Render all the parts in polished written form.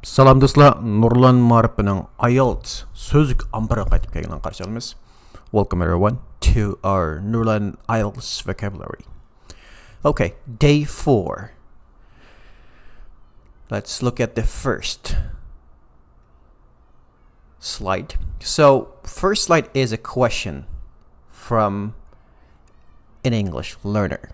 Salam dostlar, Nurlan IELTS sözlük ambara qaytib kelgan qarşılamız. Welcome everyone to our Noorlan IELTS vocabulary. Okay, day 4. Let's look at the first slide. So, first slide is a question from an English learner.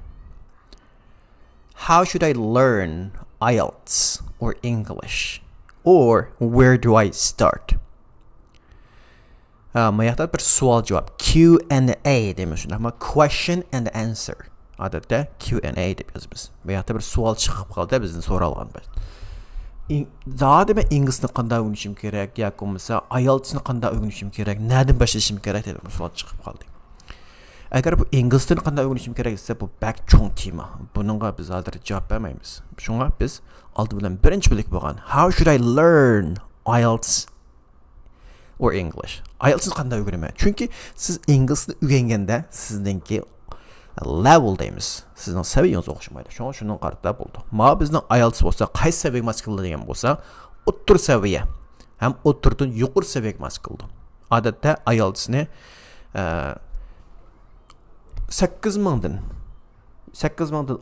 How should I learn IELTS or English? Or where do I start? Mayaqda bir savol javob Q&A demişik ama question and answer. Odatda Q&A deb yozamiz. Mayaqda bir savol chiqib qoldi bizdan so'ralgan. Zaten ben inglizni qanday o'rganishim kerak yoki bo'lmasa IELTSni qanday o'rganishim kerak, nereden boshlashim kerak deb savol chiqib qoldi. Agar bu ingliz tilini qanday o'rganishim kerak desa, bu bak cho'ng tema. Buningga biz hozir javob bermaymiz. Shunga biz oldi bilan birinchi bilik bo'lgan how should I learn IELTS or English? IELTSni qanday o'rganaman? Chunki siz inglizni o'rganganda sizningki level deymiz. Sizning saviyangiz o'xshamaydi. Shundan qarata bo'ldi. Ma bizning IELTS bo'lsa, qaysi saviyaga mas keladigan bo'lsa, o'rta saviya ham o'rtadan yuqori saviyaga mas keldi. Odatda IELTSni 8,000dan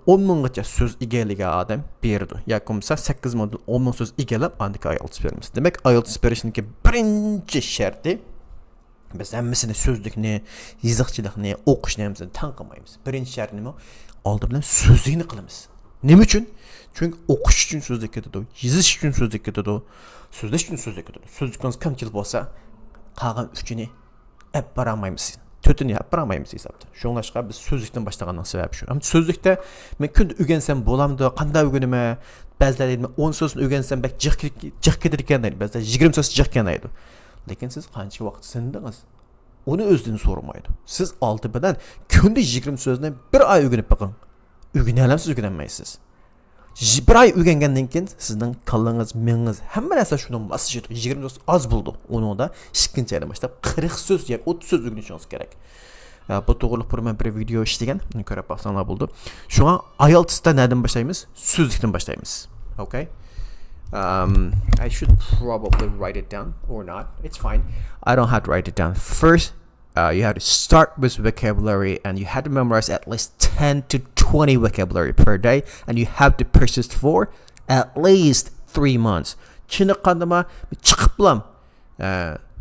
10,000gacha so'z egallagan odam berdi. Yoki bo'lmasa 8,000dan 10,000 so'z egallab andiki IELTS beramiz. Demak, IELTS berishningki birinchi sharti biz hammasini so'zlikni, yiziqchilikni, o'qishni hammasini tan qilmaymiz. Birinchi shart nima? Oldi bilan so'zlikni qilamiz. Nima uchun? Chunki o'qish uchun so'zlik ketadi, yizish uchun so'zlik ketadi, so'zlash uchun so'zlik ketadi. So'zlikimiz kamchilik bo'lsa, qolgan uchini olib borolmaymiz. Tötünü yaparamayız hesapta. Şunlaşqa biz sözlükten başlagandan sebep şu. Ama sözlükte men kunda öğrensem bolamdı, qanday öğrenime, bazılar deydi 10 sözünü öğrensem bak jiq kedirken deydi, bazılar 20 söz jiq kenaydı. Lekin siz qancha vaqt sindingiz? Onu özden sormaydı. Siz altı bilan kunda 20 sözden bir ay öğrenip bakın. Öğrenemsiz öğrenmeysiz. Bir ay öğrengandan keyin sizning kallangiz, miyingiz hamma narsa shundan masjid 20 so'z az bo'ldi. Uni da ikkinchidan boshlab 40 so'z yoki 30 so'z o'rganishingiz kerak. Bu to'g'riliq men bir video ishlagan, uni ko'rib baxsanglar bo'ldi. Shunga IELTSda nereden boshlaymiz? So'zlikdan boshlaymiz. Okay? I should probably write it down or not. It's fine. I don't have to write it down. First, you have to start with vocabulary and you have to memorize at least 10 to 20 vocabulary per day and you have to persist for at least 3 months. Chiniqqandima chiqib bilan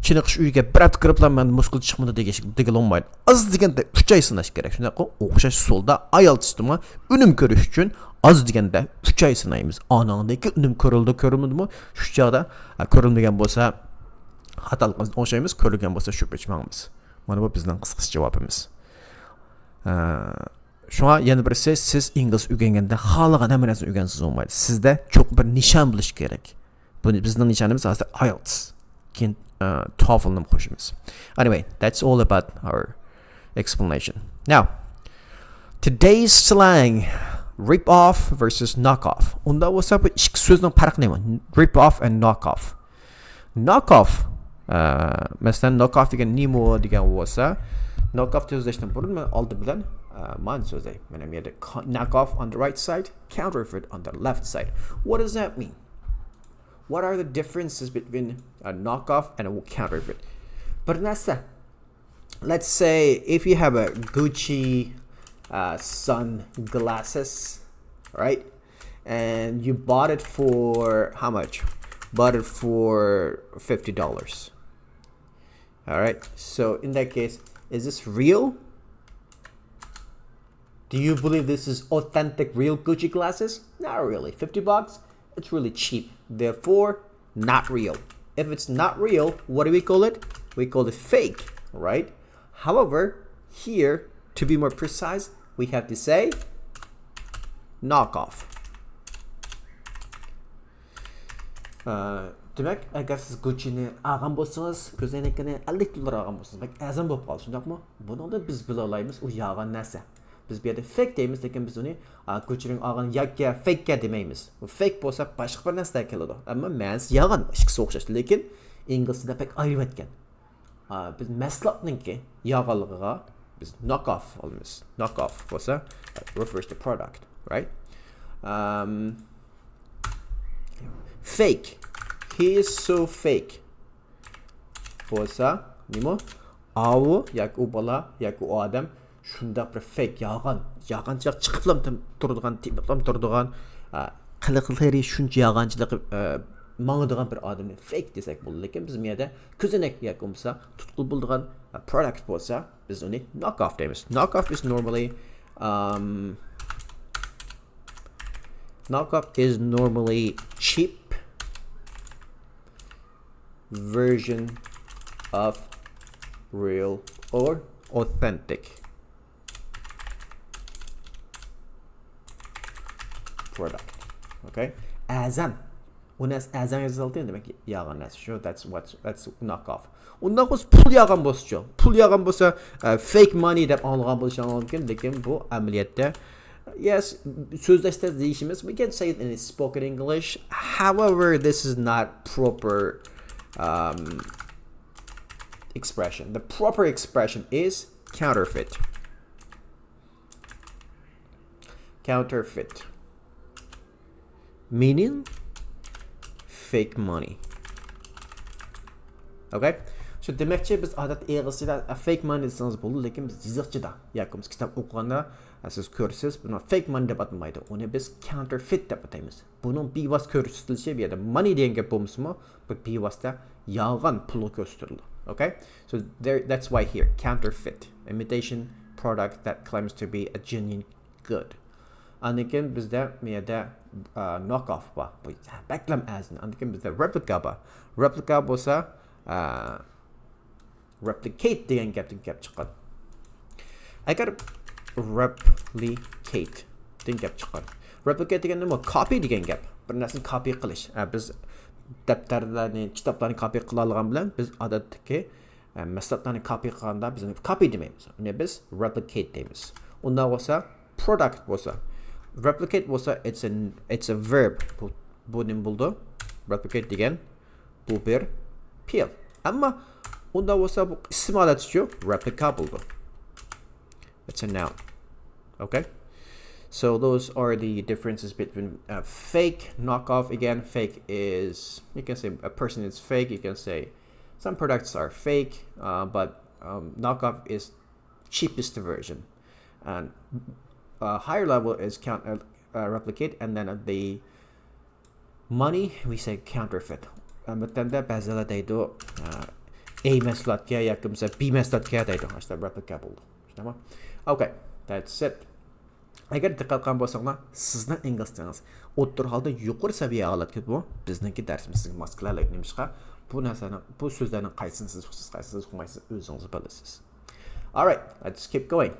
chiniqish uyiga bir hafta kirib bilan men muskul chiqmadi degan olmaydi. Az deganda 3 oy sinash kerak. Shunday qilib o'xshash usulda IELTS'da unum ko'rish uchun az deganda 3 oy sinaymiz. Anandagi unum ko'rilmadimi? Shu chog'da ko'rilmagan bo'lsa xatoligimizni o'xshaymiz, ko'rilgan bo'lsa shu pechmamiz. Mana bu bizning qisqacha javobimiz. Shunga yana birisi siz ingliz o'rganganda xohlagan hamma narsani o'rgansiz olmaydi. Sizda cho'q bir nishon bo'lish kerak. Bu bizning nishonimiz hozir IELTS. Keyin TOEFLni qo'shamiz. Anyway, that's all about our explanation. Now, today's slang rip off versus knock off. Unda bo'lsa bu ikki so'zning farqi nima? Rip off and knock off. Knock off masalan knock off degan nima degan bo'lsa, knock off so'zlashdan burun men oldi bilan man so'zlay. Mana bu yerda knock off on the right side, counterfeit on the left side. What does that mean? What are the differences between a knock off and a counterfeit? Bir narsa. Let's say if you have a Gucci sunglasses, right? And you bought it for how much? Bought it for $50. All right. So in that case, is this real? Do you believe this is authentic, real Gucci glasses? Not really. $50? It's really cheap. Therefore, not real. If it's not real, what do we call it? We call it fake, right? However, here, to be more precise, we have to say knockoff. Demek agar siz Gucci'ni olgan bo'lsangiz, ko'zoynakni $50 olgan bo'lsangiz, bak azam bo'lib qoldi, shundaqmi? Bunda biz bila olamiz u yolg'on narsa. Biz bu yerda fake deymiz, lekin biz uni Gucci'ning olgan yoki fake demaymiz. Bu fake bo'lsa boshqa bir narsa keladi. Ammo ma'nosi yolg'on, ikkisi o'xshash, lekin inglizda pek ayirib aytgan. Biz mahsulotningki yolg'onligiga biz knock off olamiz. Knock off bo'lsa refers to product, right? Fake he is so fake bo'lsa nima avu yoki u bola yoki u odam shunda bir fake yolg'onchilik chiqiblam turadigan tiblam turadigan qiliqlari shuncha yolg'onchilik mangadigan bir odamni fake desak bo'ladi lekin biz bu yerda ko'zonak yoki bo'lmasa tutqul bo'ladigan product bo'lsa biz uni knock off deymiz. Knock off is normally cheap version of real or authentic product. Okay, azan yazıldı demek yalan nas. Sure, that's knock off. Ondan sonra pul yağan bozcu. Pul yağan bozsa fake money dep alğan bolsa mümkün lekin bu ameliyatda yes sözleşte deyişimiz we can say it in spoken English. However, this is not proper expression. The proper expression is counterfeit. Counterfeit. Meaning fake money. Okay? So demekçi biz adet eğrisida fake money deseniz bo'ladi, lekin biz yozıqchida yoki biz kitob o'qiganda siz ko'rsiz, buni fake money deb atmaydi. Uni biz counterfeit deb ataymiz. Buning bevos ko'rsatilishi bu yerda money degan gap bo'lmasmi? Bu bevosda yolg'on pul ko'rsatiladi. Okay? So that's why here counterfeit, imitation product that claims to be a genuine good. Andikin bizda bu yerda knock off bor. Bu baklam azin. Andikin bizda replica bor. Replica bo'lsa replicate degan gap chiqadi. Agar replicate degan gap chiqadi. Replicate degan nima? Copy degan gap. Bir narsani copy qilish. Biz daftarlarni, kitoblarni copy qila olgan bilan biz odatdagi maslahatlarni copy qilganda biz copy demaymiz. Uni biz replicate deymiz. Undan bo'lsa product bo'lsa replicate bo'lsa it's a verb. Bu nim bo'ldi? Replicate degan bu bir fiil. Amma unda bo'lsa bu ism olatichu replica bo'ldi. It's a noun. Okay? So those are the differences between fake, knockoff. Again, fake is, you can say a person is fake. You can say some products are fake, but knockoff is cheapest version. And higher level is replicate, and then the money we say counterfeit. But then the bazala deydi A meslatga yakımsa B meslatga deydi. İşte replica bo'ldi. Tamam. Okay, that's it. Agar diqqat qilgan bo'lsanglar, sizni ingliz tilingiz o'ttir holda yuqori saviya holatga bu bizniki darsimiz mos keladi nimishqa. Bu narsani, bu so'zlarning qaysini siz o'qimaysiz, o'zingiz bilasiz. All right, let's keep going.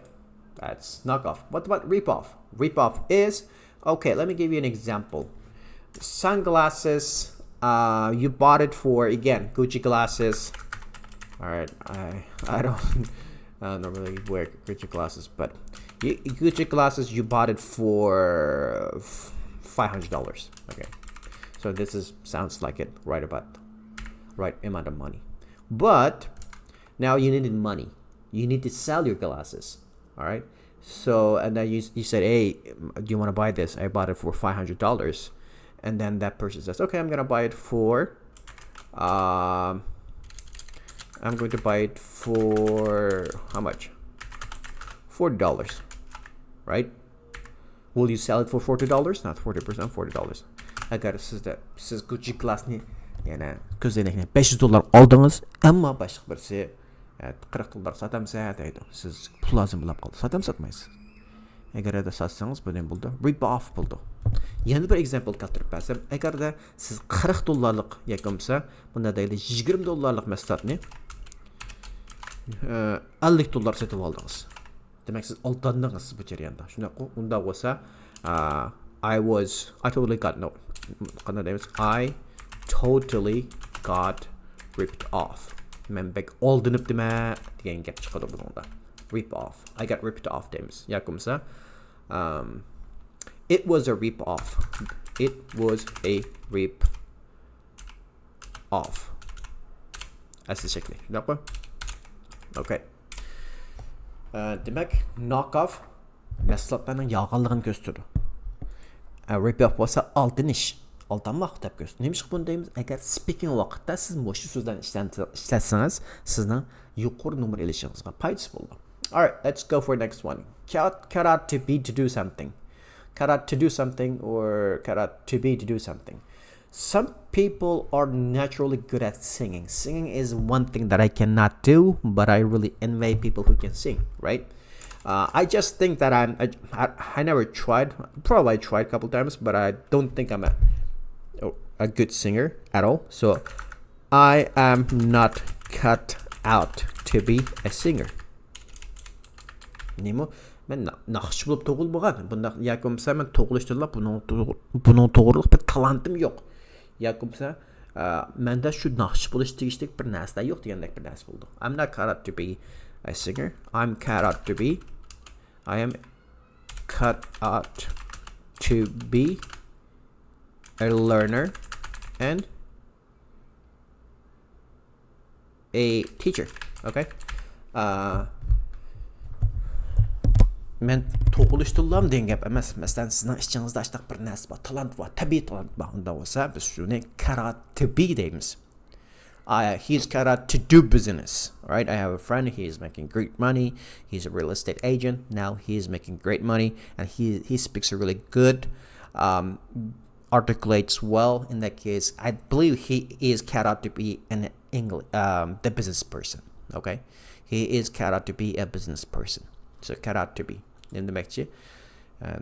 That's knock off. What about rip off? Rip off is, okay, let me give you an example. Sunglasses, you bought it for, again, Gucci glasses. All right, I don't normally wear Gucci glasses, but Gucci glasses, you bought it for $500. Okay, so this sounds like it, right amount of money. But now you needed money. You need to sell your glasses. All right. So and then you said, hey, do you want to buy this? I bought it for $500. And then that person says, okay, I'm gonna buy it for I'm going to buy it for how much? $40. Right? Will you sell it for $40? Not 40%, $40. I got to siz Gucci glassni yana ko'zoynakni $500 oldingiz, ammo boshqa birisi $40 satamsa deydi. Siz pul lozim bo'lib qoldi. Satmaysiz. Agarda satsangiz bu nima bo'ldi? Rip off bo'ldi. Yana bir example keltirib bersam, agarda siz $40lik yoki bunda deydi $20lik mahsulotni $50 sotib oldingiz. Demak siz oldandingiz bu jarayonda. Shunaqa unda bo'lsa I totally got ripped off. Men bek oldanibdimi degan gap chiqadi bunda. Rip off. I got ripped off deymiz. Yoki it was a rip off. It was a rip off. Asli shakli. Shunaqmi? Okay. Demak, knock off mahsulotlarning yolg'onligini ko'rsatadi. Rip off bo'lsa aldinish. aldanmaq deb göstərir. Neymiş bunu deyimiz? Əgər speaking vaqtda siz boşu sözlərni işlətsəniz, sizin yuqur numara elişinizə faydası olur. Alright, let's go for next one. Karat to be to do something. Karat to do something or karat to be to do something. Some people are naturally good at singing. Singing is one thing that I cannot do, but I really envy people who can sing, right? I just think that I never tried. Probably I tried a couple times, but I don't think I'm a good singer at all. So I am not cut out to be a singer. Nemo? Ben nakşçı bulup doğulmagan. Bunda yakımsa ben doğuluşturulap bunun doğruluk bir talantım yok. Yakımsa mende şu nakşçı buluş değiştik bir nesne yok diyendek bir nesne buldu. I'm not cut out to be a singer. I'm cut out to be I am cut out to be a learner and a teacher. Okay? Men to'g'ilishtirdim degan gap emas. Masalan, sizning ishingizda ashtaq bir narsa bor, talant bor, tabiiy talant bor. Unda bo'lsa, biz shuni cut to be deymiz. He's cut out to do business. All right? I have a friend, he's making great money. He's a real estate agent. Now he's making great money and he speaks really good. Articulates well. In that case, I believe he is cut out to be an the business person. Okay? He is cut out to be a business person. So cut out to be. Demekçi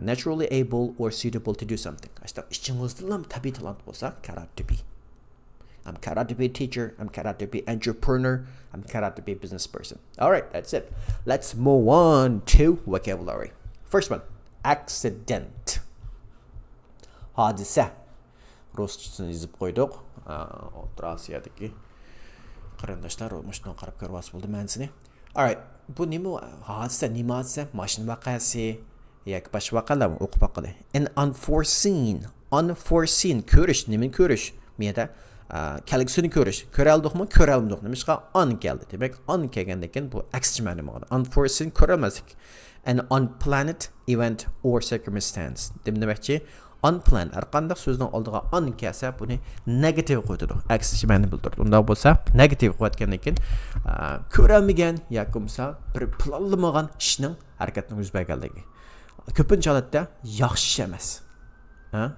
naturally able or suitable to do something. İşte işçinizden tabii talant olsa cut out to be. I'm cut out to be a teacher. I'm cut out to be entrepreneur. I'm cut out to be a business person. All right, that's it. Let's move on to vocabulary. First one, accident. Hadise. Rusçasını yazıp koyduk. Orta Asya'daki qarindoshlar mushundan qarab ko'rvas bo'ldi mensini. All right, bu nima hadise, nima hadise? Mashina vaqasi yoki boshqa vaqalar o'qib baqadi. An unforeseen ko'rish, nima ko'rish? Miyada kelgusini ko'rish. Ko'ra oldikmi, ko'ra olmadik. Nimishqa on keldi. Demak, on kelgandan keyin bu aksi ma'no bo'ladi. Unforeseen ko'rolmaslik. An unplanned event or circumstance. Demakchi, unplanned har qanday so'zning oldiga on kelsa, buni negative qo'yadi. Aksi ma'no bildiradi. Unda bo'lsa, negative qo'yatgandan keyin ko'rolmagan yoki bo'lsa bir planlamagan ishning harakatning yuz berganligi. Ko'pincha holatda yaxshi emas.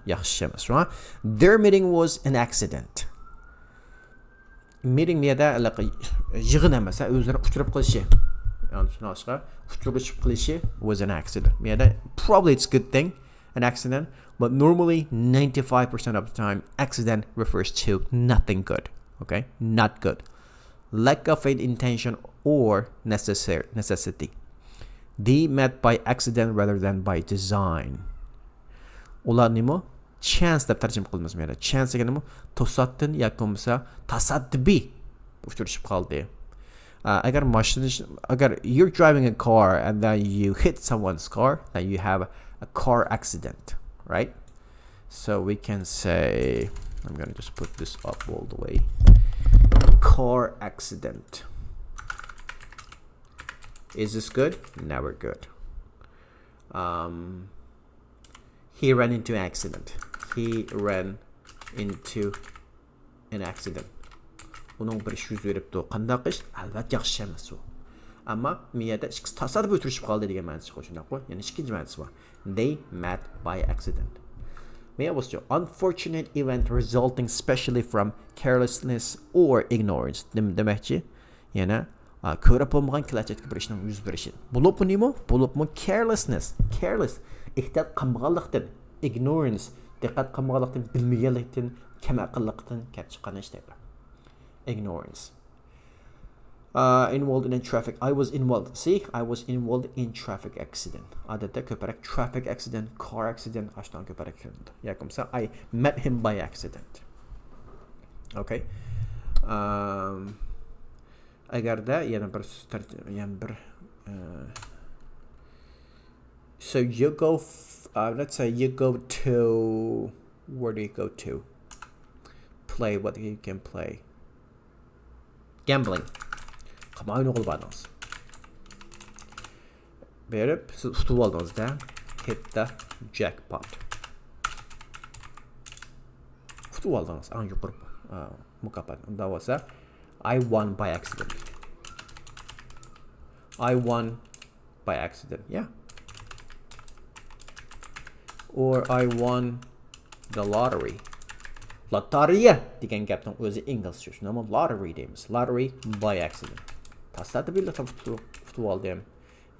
Yaxshi emas. Shunga their meeting was an accident. Meeting miyada yig'in emas, o'zlari uchrab qolishi. Yani shunaqaga uchrashib qilishi was an accident. Miyada probably it's a good thing, an accident, but normally 95% of the time accident refers to nothing good. Okay? Not good. Lack of an intention or necessity. They met by accident rather than by design. Ular nima? Chance deb tarjima qilamiz menda. Chance degani nima? To'satdan yoki bo'lmasa tasaddubiy uchrashib qoldi. Agar you're driving a car and then you hit someone's car, then you have a car accident, right? So we can say, I'm going to just put this up all the way. Car accident. Is this good? Never good. He ran into an accident. He ran into an accident. Onun bir iş yüz veripti. Qandaq ish? Albatta yaxshi emas u. Ammo miyada ikkisi tasodif o'tirishib qoldi degan ma'nosi bor, shunday qo'y. Ya'ni ikkinchi ma'nosi bor. They met by accident. Miya bo'lsa, unfortunate event resulting specially from carelessness or ignorance. Demakchi, yana ko'rib bo'lmagan kelajakda bir ishning yuz berishi. Bo'libmi nima? Bo'libmi carelessness. Careless. Ehtiyot qilmaganlikdan, ignorance, diqqat qilmaganlikdan, bilmaganlikdan, kam aqllikdan kelib chiqqan ish deydi. Ignorance. Involved in a traffic. I was involved. See, I was involved in traffic accident. Odatda ko'proq traffic accident, car accident ashdan ko'proq keladi. Yoki I met him by accident. Okay. Agarda yana bir so you go let's say you go to, where do you go to? Play what you can play. Gambling. Qamoyni o'qib oldingiz. Berib, siz tutib oldingizda hit the jackpot. tutib oldingiz eng yuqori mukofot unda bo'lsa I won by accident I won by accident yeah or I won the lottery loteriya degan gapning o'zi inglizcha shuni ham lottery deymiz lottery by accident tasodifiylik tutib oldim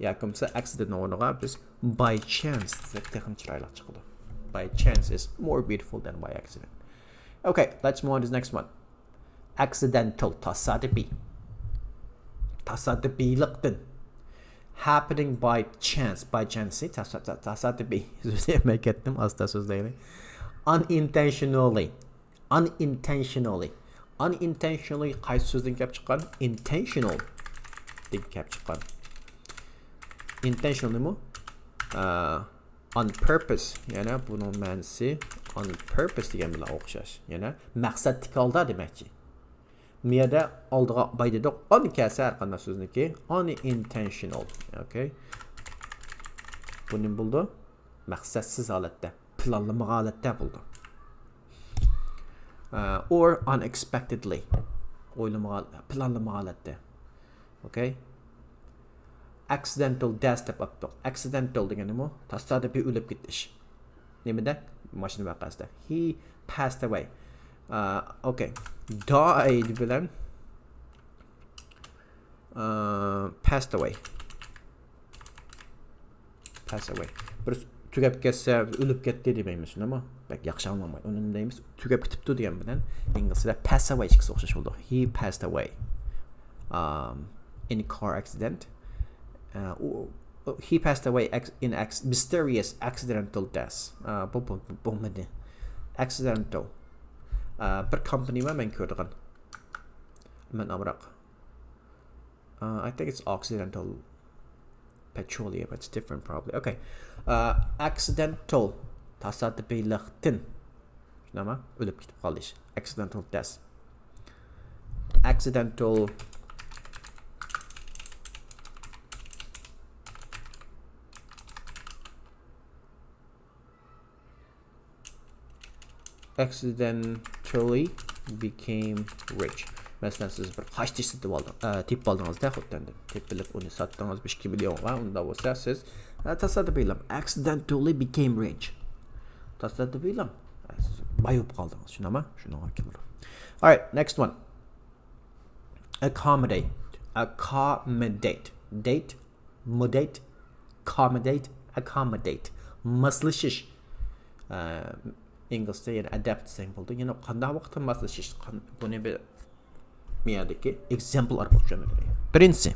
yoki accident o'rniga biz by chance deb texnik chiroyli chiqadi by chance is more beautiful than by accident okay let's move on to the next one accidental tasodifiylikdan happening by chance tasodifiy so'zlamay ketdim asta so'zlaylik unintentionally qaysi so'zdan kelib chiqqan intentional deb kelib chiqqan intentional nima on purpose yana buning ma'nosi on purpose degan bilan o'xshash yana maqsadli holda demakchi bu yerda oldiga bayda on kelsa har qanday so'zniki unintentional okay bu nima bo'ldi maqsadsiz holatda planlamagan holatda bo'ldi or unexpectedly planlamagan holatda okay accidental death deb atdik accidental degani nima tasodifiy o'lib ketish nimada mashina vaqasida he passed away okay died bilan passed away bir tugab ketsa o'lib ketdi demaymiz nima bak yaxshi anlamaydi uni deymiz tugab ketibdi degan bilan inglizda pass away chiqsa o'xshash bo'ldi he passed away in a car accident he passed away in mysterious accidental death accidental bir company men ko'rdim men amroq I think it's accidental petroleum but it's different probably okay accidental tasodifiylikdan nima o'lib ketib qoldi accidental death accidental accidentally became rich. Mesela siz bir kaç satıb aldınız, tip aldınız da xuddandan. Tip bilib onu satdınız 2 milyonga, unda olsa siz tasodifiy accidentally became rich. Tasodifiy siz bayıb qaldınız. Shunama? Shunaqa kelir. All right, next one. Accommodate. Date, modate, accommodate. Maslashish. İngilizce yani adapt desak bo'ldi. Yana qanday vaqtda maslashish? Buni bir miyadagi example arqali tushuntiraylik. Birinchisi,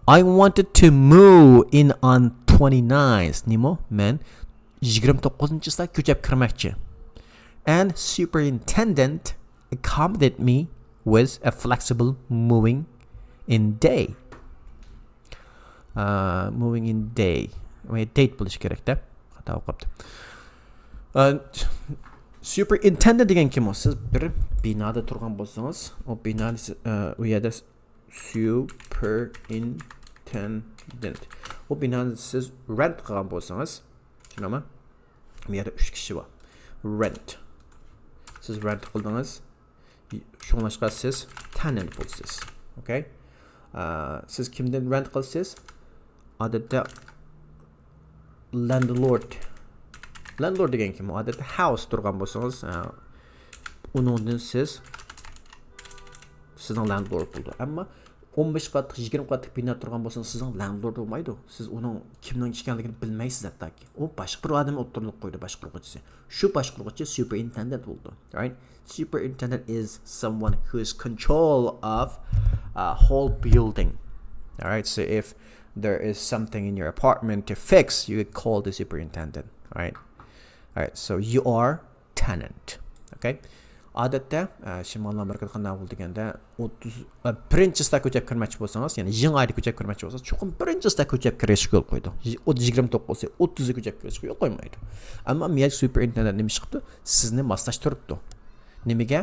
I wanted to move in on 29th. Nima? Men 29-da ko'chib kirmoqchi. And superintendent accommodated me with a flexible moving in day. Moving in day. Date bo'lishi kerak-da. Xato o'qibdi. Superintendent degan kim o? Siz bir binada turgan bo'lsangiz, o binada u yerda superintendent. O binada siz rent qilgan bo'lsangiz, tushunami? Bu yerda 3 kishi bor. Rent. Siz rent qildingiz. Shunlashqa siz tenant bo'lsiz. Okay? Siz kimdan rent qilsiz? Odatda landlord degan kim? Odatda house turgan bo'lsangiz, uningdan sizning landlord bo'ldi. Ammo 15 qattiq, 20 qattiq bino turgan bo'lsangiz, sizning landlord bo'lmaydi. Siz uning kimning ekanligini bilmaysiz hattoki. U boshqa bir odam o'tirib qo'ydi, boshqaruvchisi. Shu boshqaruvchi superintendent bo'ldi. Right? Superintendent is someone who is control of a whole building. All right? So if there is something in your apartment to fix, you would call the superintendent, right? All right, so you are tenant, okay? Odatda Shimoliy Amerikada qanday bo'ldi deganda 31-sida ko'chib kirmoqchi bo'lsangiz, ya'ni yangi oyda ko'chib kirmoqchi bo'lsangiz, chuqur 1-sida ko'chib kirish yo'l qo'ydi. 29 bo'lsa 30 ko'chib kirish yo'l qo'ymaydi. Ammo men superintendent nima chiqibdi? Sizni moslashtiribdi. Nimaga?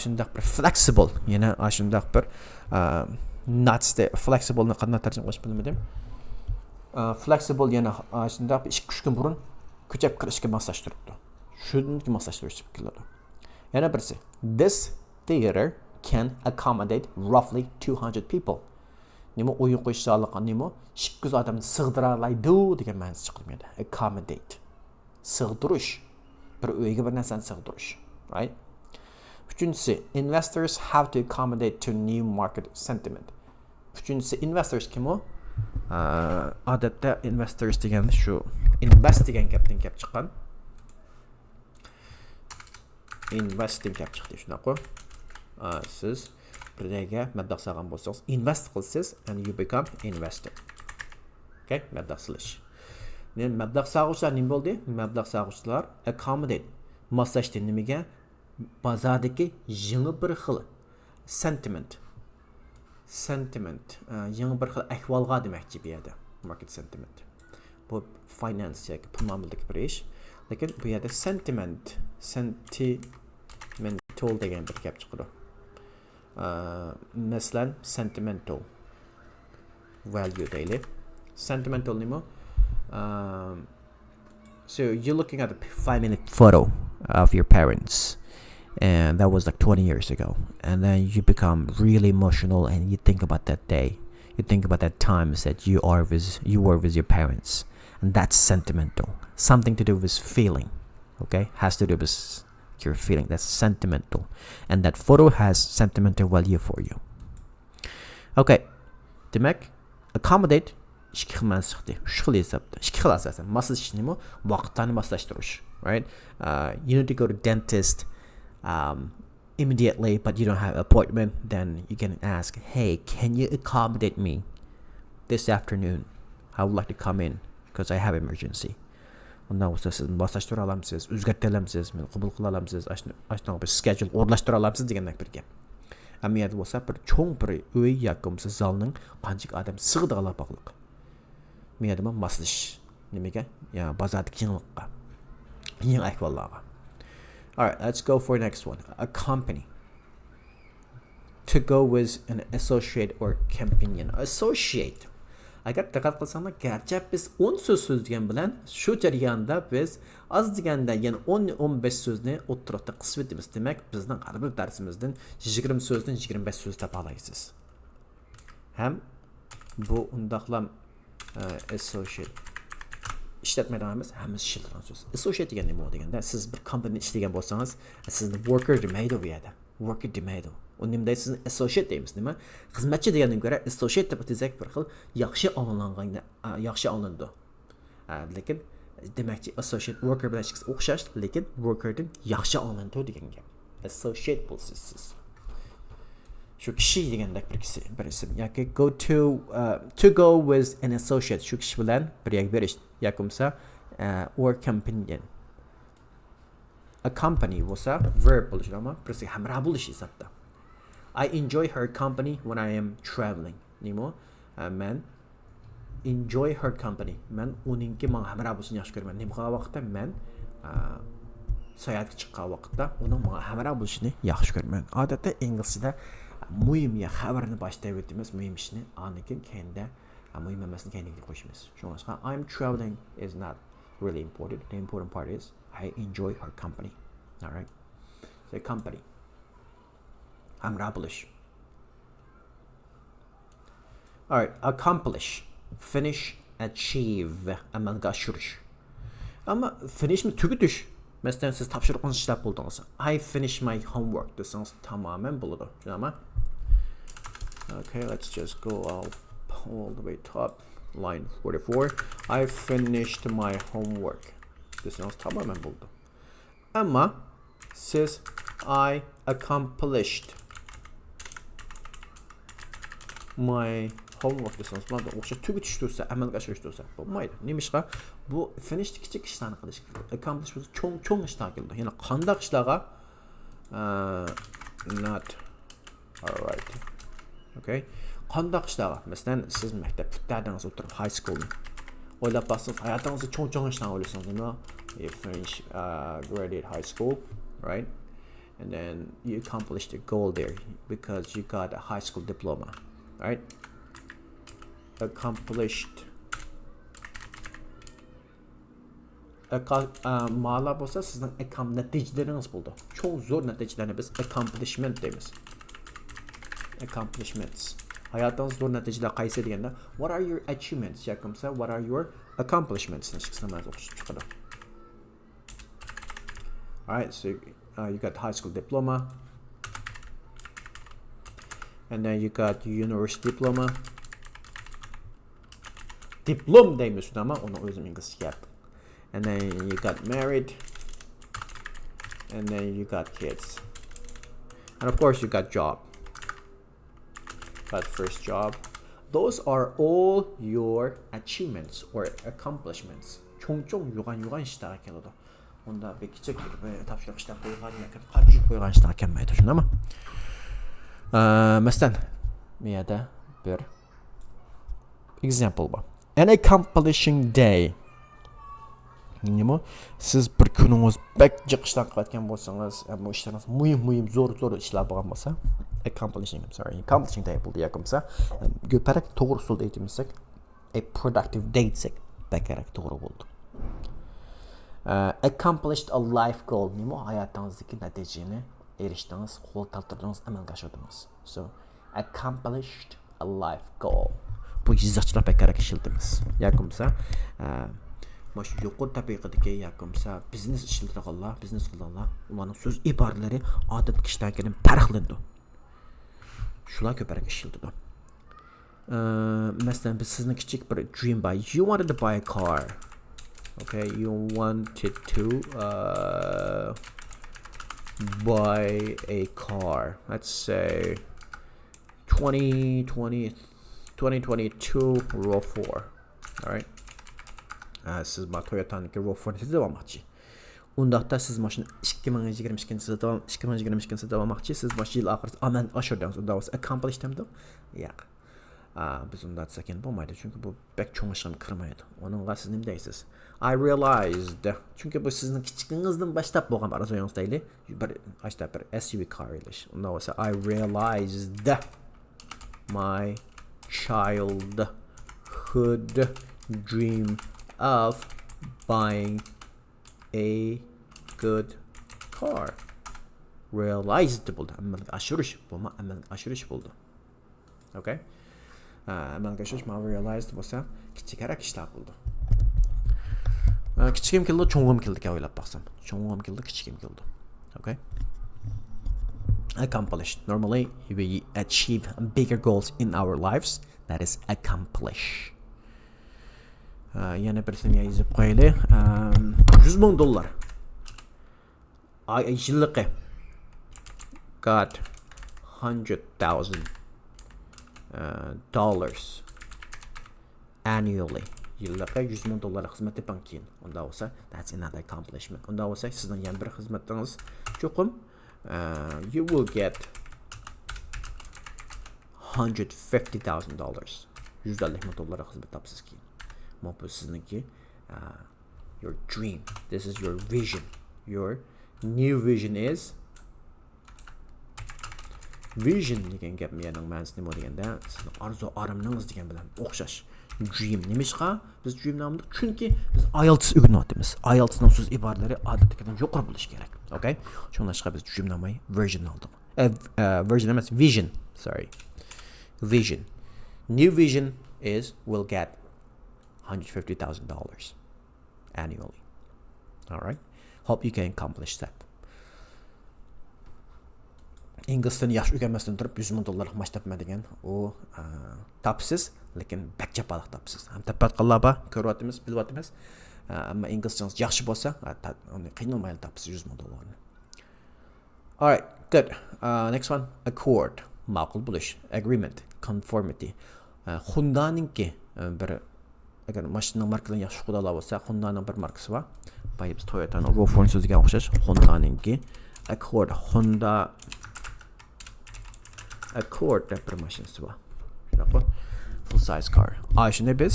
Shundaq bir flexible, yana shundaq bir not stay flexible ni qanday tarjima qilish bilmadim. Flexible yana shundaq 2-3 kun burun ko'chib kirishga moslashtiribdi. Shuniki moslashtirish keladi. Yana birisi. This theater can accommodate roughly 200 people. Nima o'yin qo'yish zali nima 200 odamni sig'dira oladi degan ma'nosi chiqilmaydi. Accommodate. Sig'dirish. Bir uyga bir narsani sig'dirish, right? Uchinchisi, investors have to accommodate to new market sentiment. Uchinchisi, investors kim o? Odatda investors degani shu invest degan gapdan kelib chiqqan. Investing kelib chiqdi shunaqa. Siz birga mablag' solgan bo'lsangiz, invest qilsangiz and you become investor. Okay, mablag' solish. Men mablag' solg'uvchilar nima bo'ldi? Mablag' solg'uvchilar accommodate moslashdi nimaga? Bozordagi yangi bir xil sentiment yangi bir xil ahvolga demakchi bu yerda market sentiment. Bu finance yoki pul muomaladagi bir ish. Lekin bu yerda sentimental degan bir gap chiqadi. Masalan, sentimental value deylik. Sentimental nima? So you're looking at a 5-minute photo of your parents, and that was like 20 years ago, and then you become really emotional and you think about that day, you think about that times that you were with your parents, and that's sentimental, something to do with feeling. Okay, has to do with your feeling. That's sentimental, and that photo has sentimental value for you. Okay, demek accommodate ikki xil ma'nosi chiqdi. Uch xil hisobda. Ikki xil asosan. Moslash nima? Vaqtni moslashtirish, right? You need to go to dentist immediately, but you don't have an appointment, then you can ask, hey, can you accommodate me this afternoon? I would like to come in because I have emergency. Undan bo'lsa siz moslashtira olamsiz, o'zgartira olamsiz, men qabul qila olamsiz, ashuna bir schedule o'rnashtira olamsiz degandek bir gap. Ammo yerda bo'lsa bir cho'ng bir uy yoki bo'lmasa zalning qancha odam sig'dig'ala bog'liq. Men yerda moslash nimaga? Ya bozordagi yangilikqa, yangi ahvollarga. All right, let's go for the next one. A company. To go with an associate or companion. Associate. Agar diqqat qilsanglar, garchi biz 10 so'z so'zlagan bilan shu jarayonda biz oz deganda yana 10-15 so'zni o'ttirib qisib etamiz. Demak, bizning har bir darsimizdan 20 so'zdan 25 so'z topa olasiz. Ham bu undaqlam associate ishlatmaydiganimiz hammasi ishlatadigan so'z. Associate degan nima deganda, siz bir kompaniyada ishlagan bo'lsangiz, sizni worker demaydi bu yerda. Worker demaydi. U nimda sizni associate deymiz, nima? Xizmatchi degandan ko'ra associate deb atsak bir xil yaxshi olingan, yaxshi olindi. Lekin demakchi associate worker bilan o'xshash, lekin workerdan yaxshi olindi degan gap. Associate bo'lsiz siz. Shu kishi degandek bir ism yoki to go with an associate shu kishi bilan birga berish yoki bo'lsa or companion. A company bo'lsa verb bo'lishi, ammo birisi hamroh bo'lish hisobda. I enjoy her company when I am traveling. Nima? Men enjoy her company. Men uningki men hamroh bo'lishini yaxshi ko'raman. Nima vaqtda men sayohatga chiqqan vaqtda uning menga hamroh bo'lishini yaxshi ko'raman. Odatda inglizchada muhim ya xabarni boshda aytamiz, muhim ishni anikin keyinda muhim emasni keyinga qo'shamiz. Shunga I'm traveling is not really important. The important part is I enjoy her company. All right. So company. Hamroh bo'lish. All right, accomplish, finish, achieve, amalga oshirish. Ammo finishni tugutish. Masalan, siz topshiriqni ishlab bo'ldingiz. I finish my homework desangiz tamoman bo'ladi. Tushunami? Okay, let's just go all the way top. Line 44. I finished my homework. Desangiz tamoman bo'ldi. Ammo siz I accomplished my homework desangiz, mana o'sha tugutish tursa, amalga oshirish tursa bo'lmaydi. Nimishqa? Bu finish kichik ishlarni qilish. Accomplish bo'lsa cho'ng ishlar keldi. Ya'ni qandaq ishlarga not all right. Okay? Qandaq ishlarga, masalan, siz maktab bitardingiz o'tirib high school. O'ylab baqsangiz, hayotingizda cho'ng ishlarni o'ylaysiz, nima? You finish graduate high school, right? And then you accomplished your goal there because you got a high school diploma, right? Accomplished ma'lum bo'lsa sizning natijalaringiz bo'ldi. Cho'ng zo'r natijalarni biz accomplishment deymiz. Accomplishments. Hayatınız zo'r natijalar qaysi deganda what are your achievements yoki bo'lmasa what are your accomplishments ni chiqsa chiqadi. Alright, so you got high school diploma, and then you got university diploma. Diplom deymiz ama onu o'zim inglizcha gap. And then you got married, and then you got kids, and of course you got job. Got first job. Those are all your achievements or accomplishments. 총총 유관 시다가 keladi. Unda bir kichik bir topshiriq ishlab qo'ygan yoki qarshib qo'ygan ishlar kelmaydi, shundaymi? Masalan, bu yerda bir example bor. An accomplishing day. Nima? Siz bir kuningiz bak jiqishdan qilayotgan bo'lsangiz, bu ishlaringiz muhim zo'r ishlar bo'lgan bo'lsa, accomplishing day bo'ldi yoki bo'lsa, ko'parak to'g'ri usulda aytsak, a productive day desek, bakarak to'g'ri bo'ldi. Accomplished a life goal. Nima? Hayotingizdagi natijani erishdingiz, qo'l taltirdingiz, amalga oshirdingiz. So, accomplished a life goal. Bu yizaqchilar bakarak ishlatamiz. Yoki bo'lsa, Maş yuqur tabiqidagi yoki biznes ishlaydiganlar, biznes qilganlar, ularning so'z iboralari odat kishidan kelib farqlandi. Shular ko'proq ishlaydi. Masalan, biz sizni kichik bir dream buy. You wanted to buy a car. Okay, you wanted to buy a car. Let's say 2022 RAV4. All right. Siz Toyota'niki RAV4'ni sizde olmakçı. Undaqda siz maşını 2022'de olmakçı. Siz maşı yıl ahırız amen aşırdınız. Unda olsa accomplished demdi. Yo'q. Biz unda atsaken bo'lmaydi. Çünkü bu bek çoğun işini kırmaydı. Onunla siz ne deysiz? I realized. Çünkü bu sizin kiçikinizden başlap bo'lgan arzuyanız deyli. Bir SUV car eliş. Unda olsa I realized my childhood dream of buying a good car. Realized buldu. Amalga oshirish bo'lma, amalga oshirish bo'ldi. Okay? Amalga oshirish ma realized bo'lsa, kichikroq ishlar bo'ldi. Kichigim keldi, cho'ng'im keldi deb o'ylab baqsam. Cho'ng'im keldi, kichigim keldi. Okay? Accomplished. Normally, we achieve bigger goals in our lives. That is accomplish. Yana birisini yozib qo'yaylik. $100,000. Yilliqi. Got $100,000 annually. Yilliqi $100,000 xizmat epan keyin. Unda bo'lsa, that's another accomplishment. Unda bo'lsa, sizning yana bir xizmatingiz cho'qim. You will get $150,000. $150,000 xizmat topsiz keyin. Bu sizinki your dream. This is your vision. Your new vision is vision degan gap mening ma'nosi nima deganda sizning orzu arzularınız degan bilan o'xshash. Dream nimishqa biz dream nomini chunki biz IELTS o'rganyapmiz. IELTSning so'z iboralari odatdagidan yuqori bo'lishi kerak. Okay? Shuningdek biz dream nomini version oldik. Version emas, vision. Sorry. Vision. New vision is will get $150,000 annually. All right. Hope you can accomplish that. İngilizceni yaxshi o'rganmasdan turib $100,000 mashtapma degan u topsiz, lekin bakchapaliq topsiz. Ham tapatqanlar bor, ko'ryapmiz, bilyapmiz. Ammo inglizchangiz yaxshi bo'lsa, uni qiynalmayli topsiz $100,000. All right, good. Next one, accord. Ma'qul bo'lish, agreement, conformity. Hondaninki bir agar mashinaning markalari yaxshi xudolar bo'lsa, Hondaning bir markasi bor. Biz Toyota'ning RAV4 so'ziga o'xshash Hondaninki Accord, Honda Accord deb bir mashinasi bor. Shunaqa full size car. Shuni biz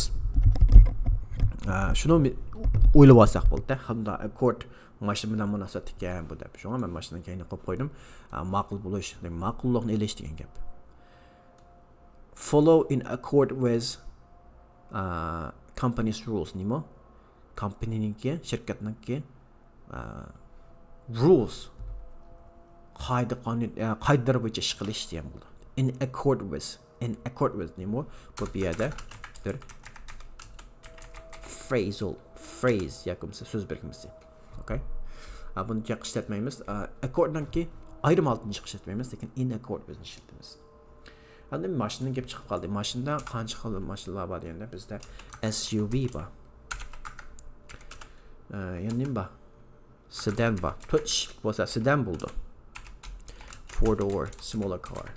shuni o'ylab olsak bo'ldi. Honda Accord mashina bilan munosabat ekan bu deb. Shunga men mashinani keyinga qo'yib qo'ydim. Ma'qul bo'lish, ma'qullikni elish degan gap. Follow in accord with company's rules. Nima? company'ninki, şirketninki rules qoidalar bo'yicha ish qilish degan bo'ldi. In accord with nima bu yerda bir phrase yoki so'z birikmasi. Okay? Buni jiq ishlatmaymiz. Accorddanki ayrim oltinchi ishlatmaymiz, lekin in accord with ishlatamiz. Endi mashinadan gap chiqib qoldi. Mashinada qancha xil mashinalar bor endi bizda SUV bor. Yana nima bor? Sedan bor. 4 ishlik bo'lsa sedan bo'ldi. 4-door smaller car.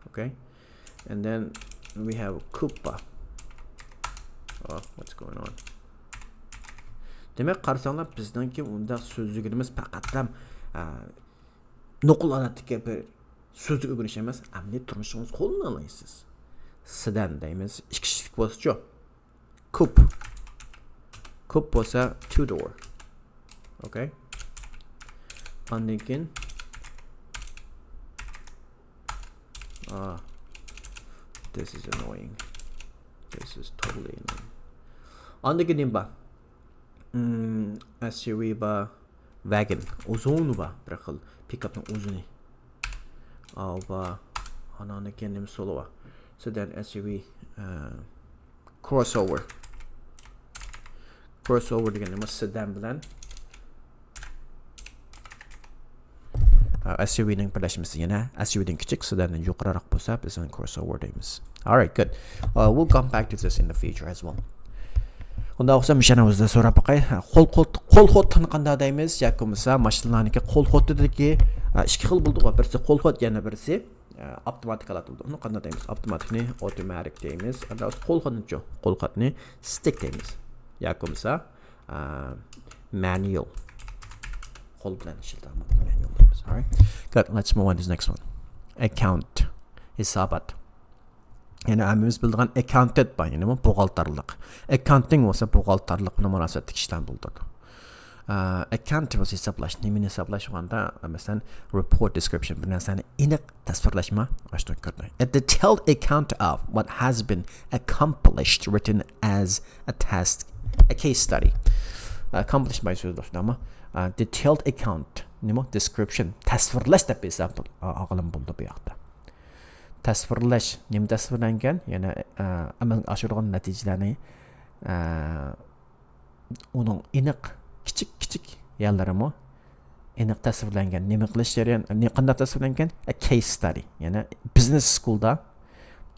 Okay? And then we have coupe. Oh, what's going on? Demek qarasanglar bizdanki unda so'zligimiz faqatlam nuqul odatga bir so'zlik o'rganish emas, amaliy turmushingiz qo'ldan olasiz. Sedan deymiz, ikki kishilik bo'lsa-chi. Coupe bo'lsa 2-door. Okay? Ondan keyin this is annoying. This is totally annoying. Ondan keyin nima? SUV ba wagon uzun ba bir xil pick-upning uzuni. Va anani kenim solo va. Sedan SUV crossover deganimiz sedan bilan SUV ning birlashmasi yana SUV ning kichik sedandan yuqoriroq bo'lsa biz uni crossover deymiz. All right, good. We'll come back to this in the future as well. Unda o'xsham mishanamizda so'rab boqay. Qo'l xotini qanday deymiz? Yoki bo'lmasa mashinalarniki qo'l xotidagi ikki xil bo'ldi. Birisi qo'l xot, yana birisi avtomatik olatildi. Uni qanday deymiz? Avtomatikni automatic deymiz. Unda qo'l xotni stick deymiz. Yoki bo'lmasa manual. Qo'l bilan ishlatamiz manual deymiz. All right. Good. Let's move on to the next one. Account. Hisobot. Yani amimiz bildiğin accounted var, yani bu buğaltarlık. Accounting olsa buğaltarlık buna münasebetlik işlem bulduk. Account olsa hesaplaş, nemin hesaplaş o anda mesela report description, bir nesane inek tasvirleşme baştan gördüm. A detailed account of what has been accomplished written as a task, a case study. Accomplished by sözler ama detailed account, ne mi? Description, tasvirleş de bir hesap ağılım buldu bir yakta. Tasvirlash, nima tasvirlangan, yana amalga oshirgan natijalarni uning aniq kichik yerlarimi aniq tasvirlangan, nima qilish jarayon, qanday tasvirlangan? A case study, yana business schoolda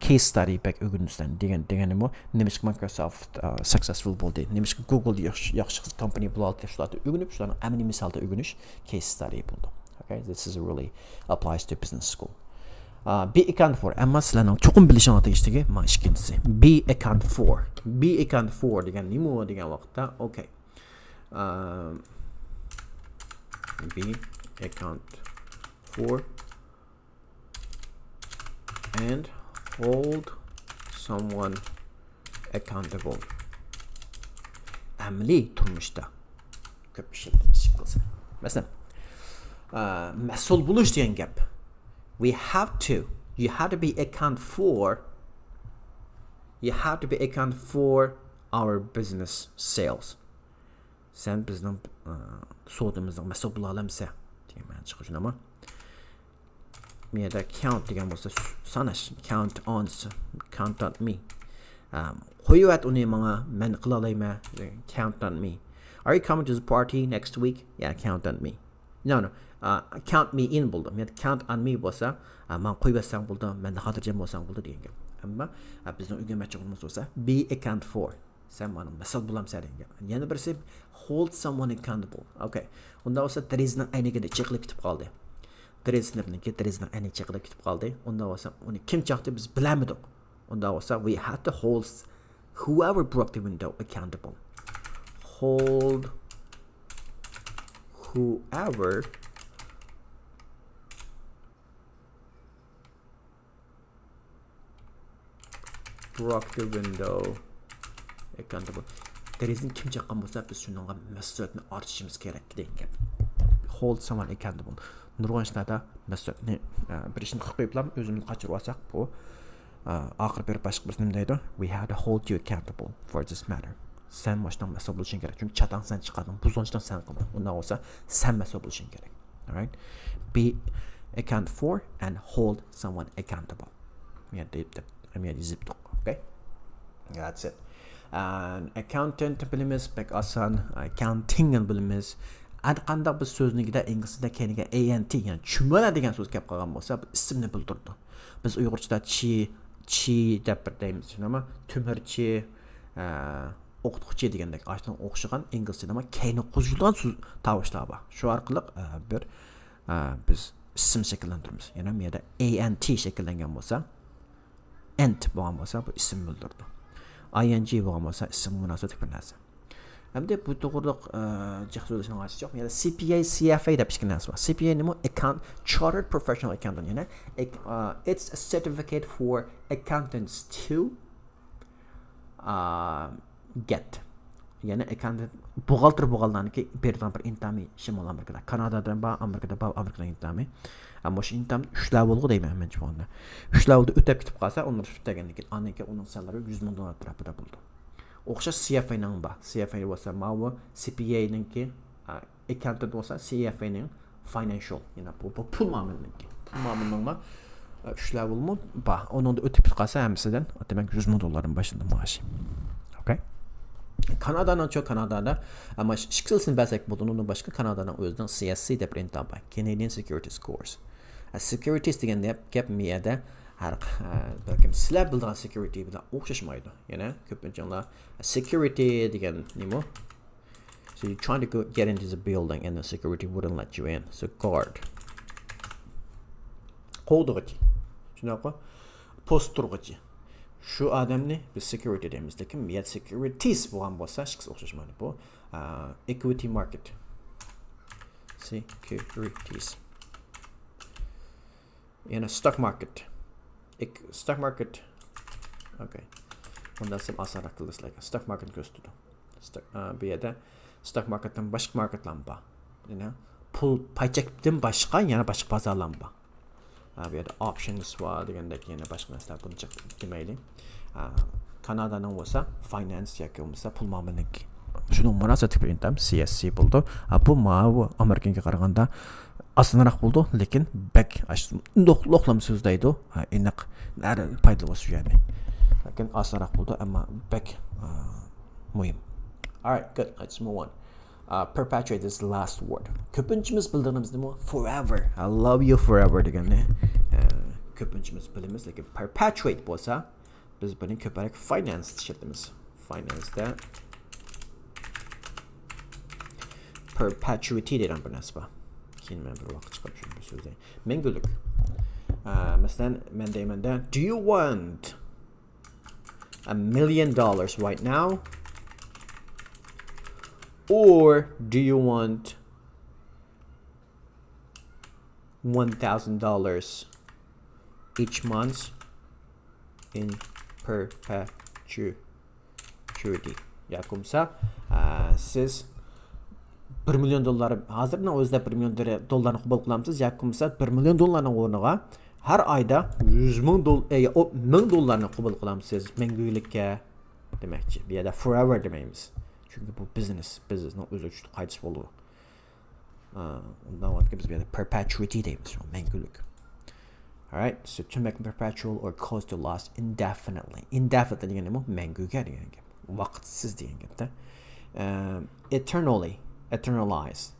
case study bak o'rganishdan deganimi, nimishki Microsoft successful bo'ldi, nimishki Google yaxshi company bo'ldi, shularni o'rganib, shularni amaliy misolda o'rganish case study bo'ldi. Okay, this is really applies to business school. Be account for. Amma sizlarning cho'qim bilishing tegishli mana ikkinchisi. Be account for. Be account for degan nima degan vaqtda, okay. Be account for and hold someone accountable. Amaliy turmushda ko'p ishlatamiz qilsa. Masalan, mas'ul bo'lish degan gap. You have to be account for our business sales. Sen bizning sodimizning mas'ul bo'la olamsa degan ma'no chiqishini ama menda count degan bo'lsa sanash, count on me. Qo'yat uni menga men qila olayman, count on me. Are you coming to the party next week? Yeah, count on me. No. Count me in bo'ldi. Men count on me bo'lsa, men qo'yibsam bo'ldi, men xotirjam bo'lsam bo'ldi degan gap. Ammo bizning o'rganmoqchimiz bo'lsa, be account for. Sen meni mas'ul bo'lamsan degan gap. Yana birisi hold someone accountable. Okay. Unda bo'lsa Terezaning aynigida cheqilib ketib qoldi. Terezaning ayni cheqilib ketib qoldi. Unda bo'lsa uni kim chaqdi biz bilamidik. Unda bo'lsa we have to hold whoever broke the window accountable. Hold whoever broke the window accountable. Terezaning kim chaqqan bo'lsa biz shunga mas'uliyatni ortishimiz kerak degan gap. Hold someone accountable. Nurlanlarda mas'uliyatni bir ishni qilib qo'yiblar, o'zimizni qochirib olsak, bu oxir bir boshqa bir nima deydi? We have to hold you accountable for this matter. Sen maçtan mesul buluşun gerek. Çünkü çatan sen çıkardın. Buzlanıştan sen kıldın. Ondan olsa sen mesul buluşun gerek. Alright? Be account for and hold someone accountable. Okay? That's it. And accountant bilimiz pek asan. Accounting bilimiz. Adqanda bir sözünükdə ingilisdə keniga ANT yani çümala degan söz kelib qolgan bo'lsa, bu ismni bildirdi. Biz Uyg'urchada chi deb bir deymiz, ama tümirchi, o'qituvchi degandek ashdan o'xshagan inglizchada ama keyni qo'shilgan so'z tovushlar bor. Shu orqali bir biz ism shakllantiramiz. Yana bu yerda ANT shakllangan bo'lsa, ent bo'lgan bo'lsa, bu ism bildirdi. ING bo'lgan bo'lsa, ism munosabatli bir narsa. Hem de bu doğruluk cihazlaşan açacak. Yani CPA, CFA da bir narsa var. CPA ne mi? Chartered Professional Accountant. Yani it's a certificate for accountants to get. Yani accountant buğaltır ki bir intami şimal Amerika'da. Kanada'dan ba Amerika'dan intami. Ama şu intam 3 level değil mi hemen şu anda. 3 level'da ötep gidip kalsa onları süttegenlik. Anlayken onun salları $100,000 tarafı da buldu. O'xshash CFA ning bor. CFA bo'lsa mavi, CPA ningki accountant bo'lsa CFA ning financial, yana bu pul ma'amilniki. Pul ma'amilning 3 level mu bor. Onun da o'tib qolsa hamisidan demak $100,000 başında maaşı. Okay? Kanada'dan çok Kanada'da ama şıksılsın bəsək bulduğun onun başqa Kanada'dan özdən CSC deb rentaba. Canadian Security Scores. Securities degan gap miyada her belki sizler bildiğin security bilen o'xshashmaydi. Yani ko'pincha security degan nima? So you're trying to get into the building and the security wouldn't let you in. So guard. Qo'dg'ichi. Shunaqa post turg'ichi. Shu odamni biz security deymiz, lekin miyat securities bo'lgan bo'lsa, hech o'xshashmaydi bu. Equity market. Securities. Yani stock market. Stock market. Okay. Ondan sonra asar akıllısı like stock market gösterdi. Bir yerde stock market'tan başka marketlan ba. Yani pul payçekten başka yani başka pazarlan ba. Bir yerde options var degandeki yani başka mesela bunu demeyli. Kanada'nın olsa finance yakı olsa pul muameleki. Şunun münasebeti bir intam CSC buldu. Bu mavi Amerika'ya qaraganda asılırak buldu, lekin bek açtım. Loklam sözdeydi o. İnak nerede paydalı olsun yani. Lakin asılırak buldu ama bek mühim. Alright, good. Let's move on. Perpetuate this last word. Köpünçümüz bildiğimiz ne mi? Forever. I love you forever degan ne? Köpünçümüz bildiğimiz lekin perpetuate bolsa biz bunun köpərək finance işlətimiz. Finance'da perpetuity deyirəm bir nəsbə. Keyin mən bir vaxt çıxarmışım bu sözü. Məngülük. Məsələn, mən deyiməndə do you want $1 million right now? Or do you want $1,000 each month in perpetuity? Yakımsa siz $1 milyon hazırda özdə $1 milyon qəbul qılamsınız. Yakımsa $1 milyon o'rniga har ayda $100,000 qəbul qılamsınız. Məngülikə deməkçi. Bir yerdə forever deməyimiz. Çünkü bu business'ın özü üçün qayıdış olur. Ondan sonra biz bir yerdə perpetuity deyimiz. Məngülük. Alright, so to make perpetual or cause to last indefinitely. Indefinitely degan nima? Məngülikə degan gap. Vaqtsiz degan gapda. Eternalized.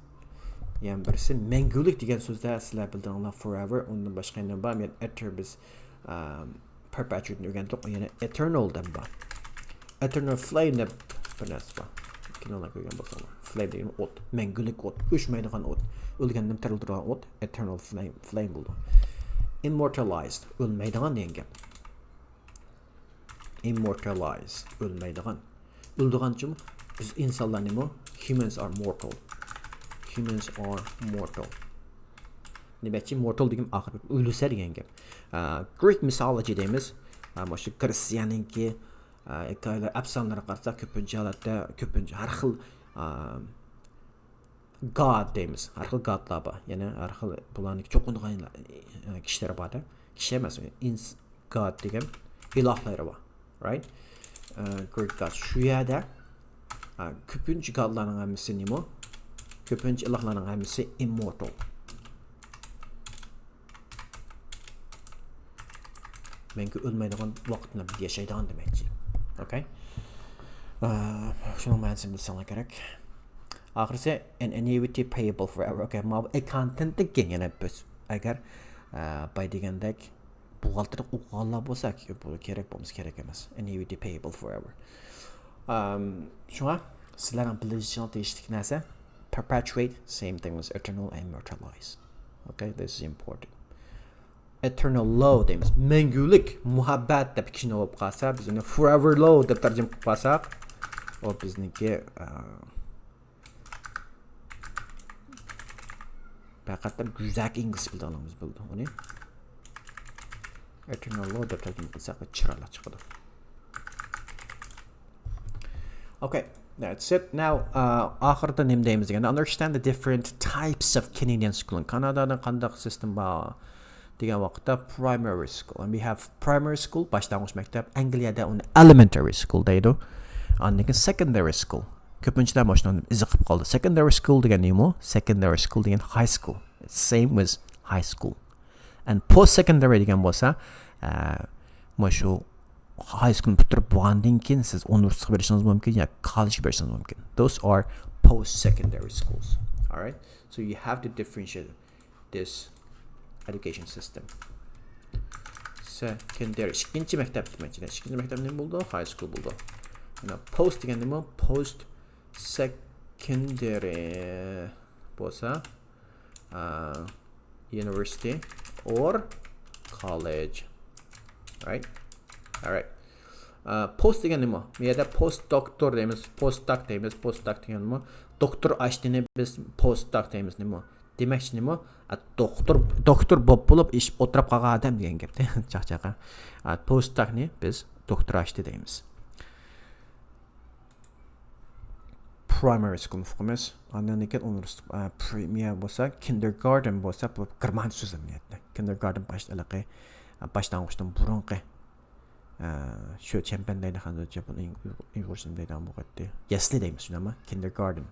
Yani birisi məngülük degan sözdə sizlər bildirinlər forever. Ondan başqa nə var? Yəni biz perpetuate öyrəndik. Yəni eternal'dan var. Eternal flame də bir nəsə var. Kinona koygan bolsa var. Flame degan ot, məngülük ot, öşməydigan ot. Ölgəndən tirildirilən ot, eternal flame buldu. Immortalized, ölməydigan degan gap. Immortalized, ölməydigan. Öldüğən kimi biz insanlar nima? Humans are mortal. Humans are mortal. Deməki mortal degan axır ölüsə degan gap. Greek mythology deyimiz. Ama şu Hristiyanınki hikayeler, efsanelara qarsa köpüncü halatda, köpüncü her xil God deyimiz. Her xil Godlar var. Yani her xil bularni çok unutgan kişiler var da. Kişi emas, God degan ilahları var. Right? Greek God. Şu yerdə Köpünç qadlarının həmmisi nimo? Köpünç ilahların həmmisi immortal. Mənki ölməydiğin vaxtında yaşaydıqan deməkdir. Okay? Şunun mənasını bilsəңə gərək. Axırısı an annuity payable forever. Okay, ma accountant gene biz əgər bay degəndək buğaltırıq uğallar bolsa ki, bu gerek bolmaz, gerek emas. Annuity payable forever. Şuna sizlərin biləcəyiniz dəyişiklik nəsə? Perpetuate, same thing as eternal and immortalize. Okay, this is important. Eternal love deyimiz. Məngülük, muhabbət də bikin olub qalsa, biz onu forever love deyib tərcüm qalsaq, o bizninki Bəqətdən güzək İngiliz bildiğimiz bildi. Onu eternal love deyib tərcüm qalsaq və çırala çıxıdı. Okay, that's it. Now, axırda nem deyimiz again. Understand the different types of Canadian schooling. Kanada'da qandaq sistem var. Diğer vaxtda primary school. And we have primary school, başlanğıç məktəb. Angliyada onu elementary school deydi. Anlakin secondary school. Köpüncülər başlanıb izıqıb qaldı. Secondary school degen neymi? Secondary school degen high school. It's same as high school. And post-secondary degen bolsa, şu high school bitirib bolğandan keyin siz universitetə berişiniz mümkün ya college berişiniz mümkün. Those are post-secondary schools. All right? So you have to differentiate this education system. Secondary. İkinci məktəb deməkdir. İkinci məktəb nə buldu? High school buldu. Yəni post degen nə? Post secondary bolsa university or college. Right? All right. Post degen nə? Ya da post doktor deyimiz, postdoc deyimiz, postdoc degen nə? Doktor açdığını biz postdoc deyimiz nə? Demək ki, nə? Doktor bolup iş oturub qalğan adam degan gapdir. Çaxçaqa. Postdoc nə? Biz doktor açdı deyimiz. Primary school mufqimiz. Ondan keyin universitet premier bolsa, kindergarten bolsa bu qırman söz əməliyyatda. Kindergarten başlanğıçdan burunqi şu çempionlayda xandı Japan Uyghur deyilən bu qəddi. Yesli deyimiz ama kindergarten.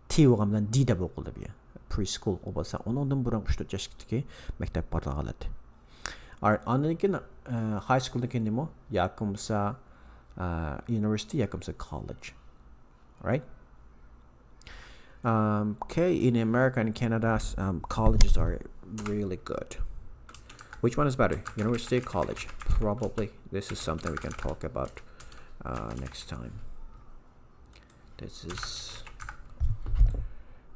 T oğamdan D də oquldu bir. Preschool o bolsa, ondan burunqi 3-4 yaşdakı məktəb barlağaladı. Ondan keyin high schoolda kendimi yakımsa university, yakımsa college. Right? Okay, in America and Canada, colleges are really good. Which one is better? University, college? Probably. This is something we can talk about next time. This is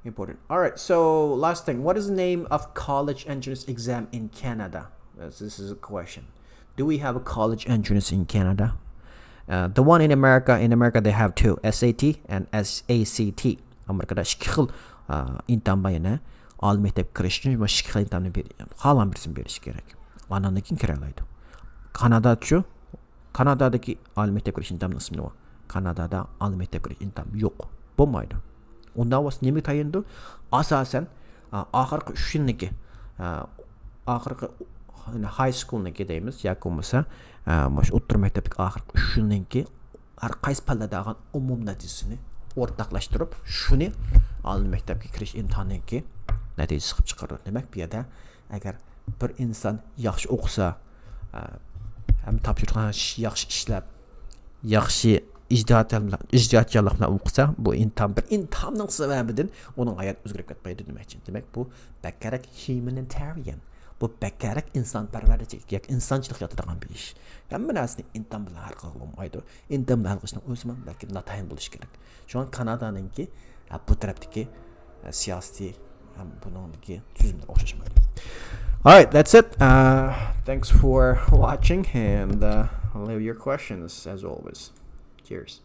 important. All right, so last thing. What is the name of college entrance exam in Canada? This is a question. Do we have a college entrance in Canada? The one in America they have two, SAT and SACT. Amerika'da iki xil imtahan var yana. Ali məktəb kiriş üçün iki xil imtahanı xalan birisini veriş gerek. Anandan keyin kira alaydı. Kanadadakı ali məktəb kiriş imtahanı ismi nə var? Kanadada ali məktəb kiriş imtahanı yox. Bolmaydı. Ondan was nemi tayındı? Asasen axırqı 3 ilniki axırqı high school'niki deyimiz, yakımısa o'rta məktəblik axırqı 3 ilniki har qaysi palladagı umum nəticəsini ortaqlaşdırıb şunu ali məktəbə kiriş imtahanınki nəticə çıxıb çıxarır. Demək bir yerdə əgər bir insan yaxşı oxusa, həm tapşırıqlarını yaxşı işləb, yaxşı icraatçılıqla oxusa, bu imtahanın səbəbidir, onun həyat özgərib getməydi deməkdir. Demək bu bəkərək humanitarian. Bu bəkərək insanpərvərlik, yak insançılıq yatıdığan bir iş. Yəni mənasını imtahan bilan hal qılmaq olmaydı. İmtahan bilan hal qılışdan özümün bəlkə natayın buluş gerek. Şu an Kanada'nınki bu tərəfdəki siyasi bununki tüzümlər oxşaşmaydı. All right, that's it. Thanks for watching and leave your questions as always. Cheers.